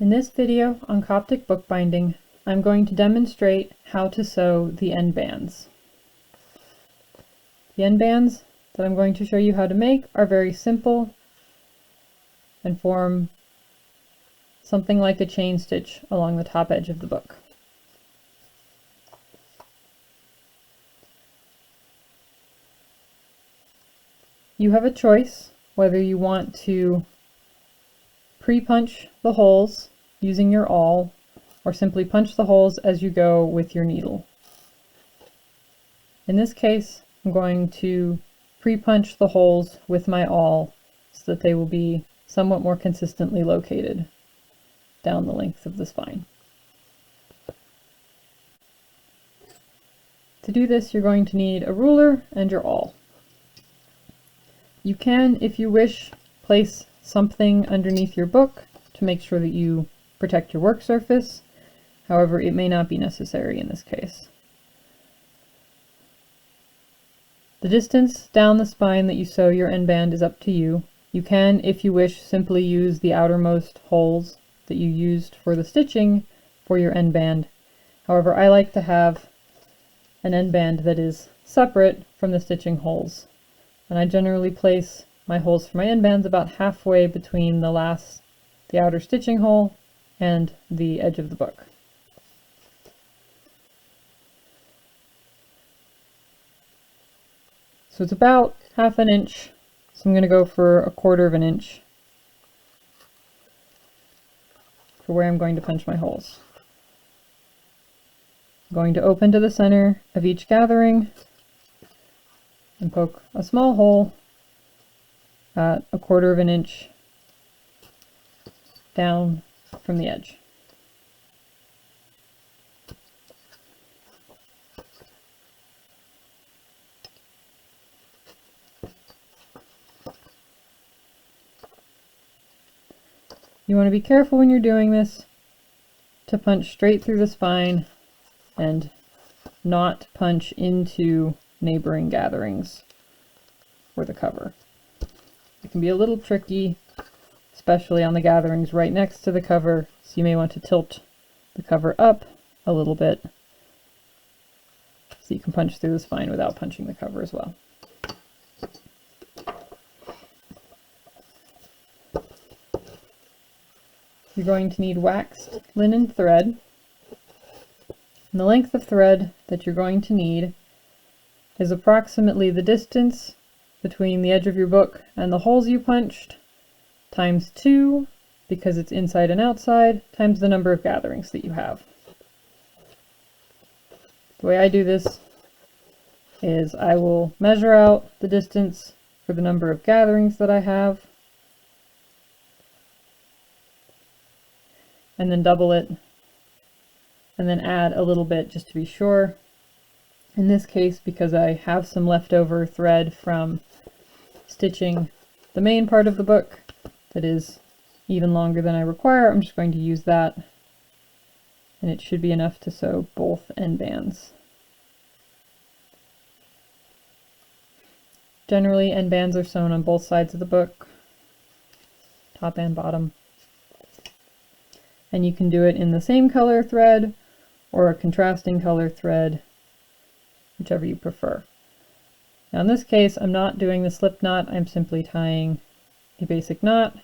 In this video on Coptic bookbinding, I'm going to demonstrate how to sew the endbands. The endbands that I'm going to show you how to make are very simple and form something like a chain stitch along the top edge of the book. You have a choice whether you want to pre-punch the holes using your awl or simply punch the holes as you go with your needle. In this case, I'm going to pre-punch the holes with my awl so that they will be somewhat more consistently located down the length of the spine. To do this, you're going to need a ruler and your awl. You can, if you wish, place something underneath your book to make sure that you protect your work surface. However, it may not be necessary in this case. The distance down the spine that you sew your endband is up to you. You can, if you wish, simply use the outermost holes that you used for the stitching for your endband. However, I like to have an endband that is separate from the stitching holes. And I generally place my holes for my endbands about halfway between the outer stitching hole and the edge of the book. So it's about half an inch, so I'm going to go for 1/4 of an inch for where I'm going to punch my holes. I'm going to open to the center of each gathering and poke a small hole at 1/4 of an inch down from the edge. You want to be careful when you're doing this to punch straight through the spine and not punch into neighboring gatherings for the cover. It can be a little tricky, especially on the gatherings right next to the cover, so you may want to tilt the cover up a little bit so you can punch through the spine without punching the cover as well. You're going to need waxed linen thread, and the length of thread that you're going to need is approximately the distance between the edge of your book and the holes you punched, times 2, because it's inside and outside, times the number of gatherings that you have. The way I do this is I will measure out the distance for the number of gatherings that I have, and then double it, and then add a little bit just to be sure. In this case, because I have some leftover thread from stitching the main part of the book that is even longer than I require, I'm just going to use that, and it should be enough to sew both endbands. Generally, endbands are sewn on both sides of the book, top and bottom. And you can do it in the same color thread or a contrasting color thread, whichever you prefer. Now in this case, I'm not doing the slip knot, I'm simply tying a basic knot.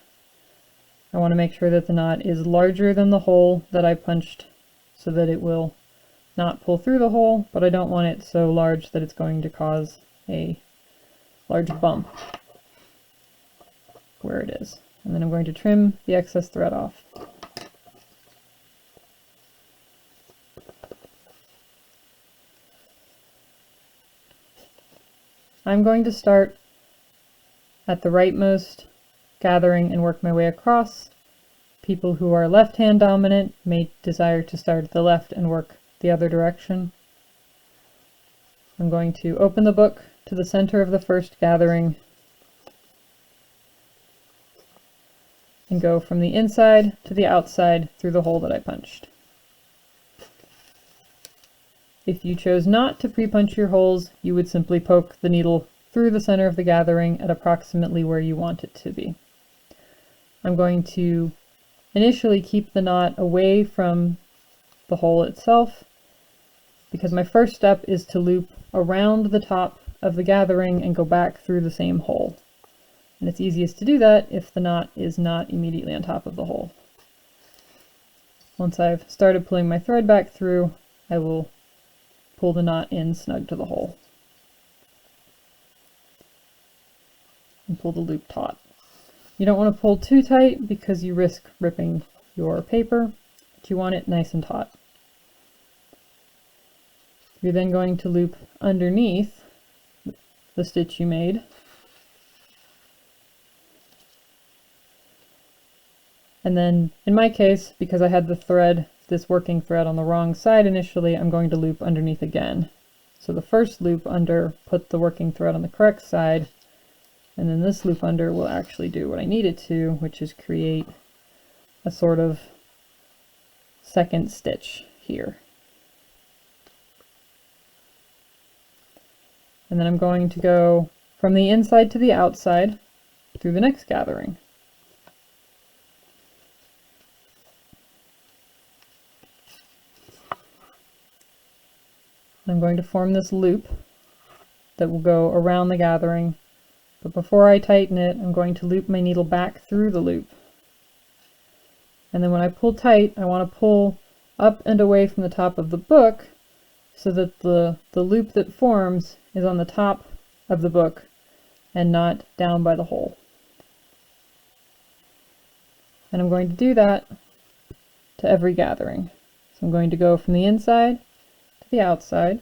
I want to make sure that the knot is larger than the hole that I punched so that it will not pull through the hole, but I don't want it so large that it's going to cause a large bump where it is. And then I'm going to trim the excess thread off. I'm going to start at the rightmost gathering and work my way across. People who are left-hand dominant may desire to start at the left and work the other direction. I'm going to open the book to the center of the first gathering and go from the inside to the outside through the hole that I punched. If you chose not to pre-punch your holes, you would simply poke the needle through the center of the gathering at approximately where you want it to be. I'm going to initially keep the knot away from the hole itself, because my first step is to loop around the top of the gathering and go back through the same hole. And it's easiest to do that if the knot is not immediately on top of the hole. Once I've started pulling my thread back through, I will pull the knot in snug to the hole and pull the loop taut. You don't want to pull too tight because you risk ripping your paper, but you want it nice and taut. You're then going to loop underneath the stitch you made. And then, in my case, because I had the thread, this working thread on the wrong side initially, I'm going to loop underneath again. So the first loop under put the working thread on the correct side, and then this loop under will actually do what I need it to, which is create a sort of second stitch here. And then I'm going to go from the inside to the outside through the next gathering. I'm going to form this loop that will go around the gathering, but before I tighten it, I'm going to loop my needle back through the loop. And then when I pull tight, I want to pull up and away from the top of the book so that the loop that forms is on the top of the book and not down by the hole. And I'm going to do that to every gathering. So I'm going to go from the inside to the outside,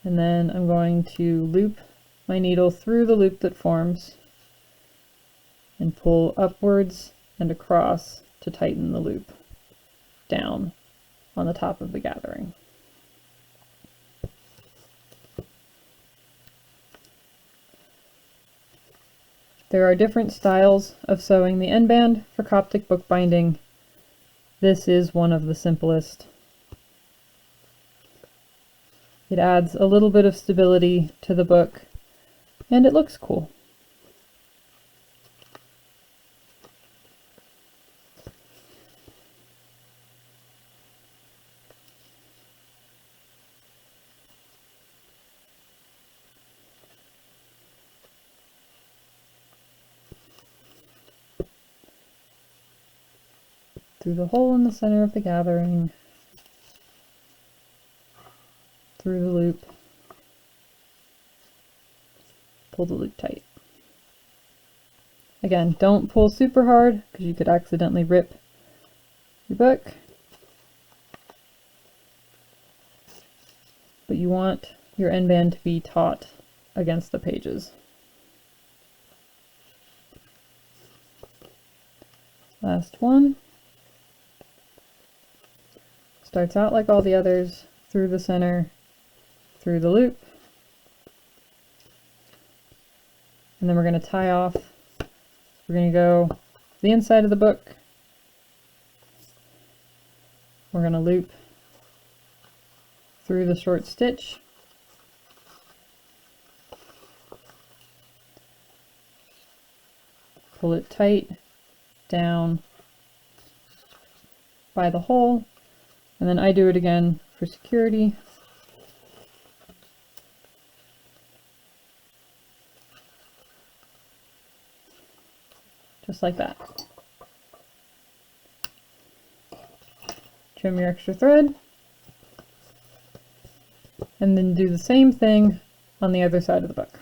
and then I'm going to loop my needle through the loop that forms and pull upwards and across to tighten the loop down on the top of the gathering. There are different styles of sewing the endband for Coptic bookbinding. This is one of the simplest. It adds a little bit of stability to the book, and it looks cool. Through the hole in the center of the gathering, through the loop, pull the loop tight. Again, don't pull super hard because you could accidentally rip your book, but you want your endband to be taut against the pages. Last one. Starts out like all the others, through the center, through the loop, and then we're going to tie off. We're going to go to the inside of the book. We're going to loop through the short stitch, pull it tight down by the hole, and then I do it again for security. Just like that. Trim your extra thread, and then do the same thing on the other side of the book.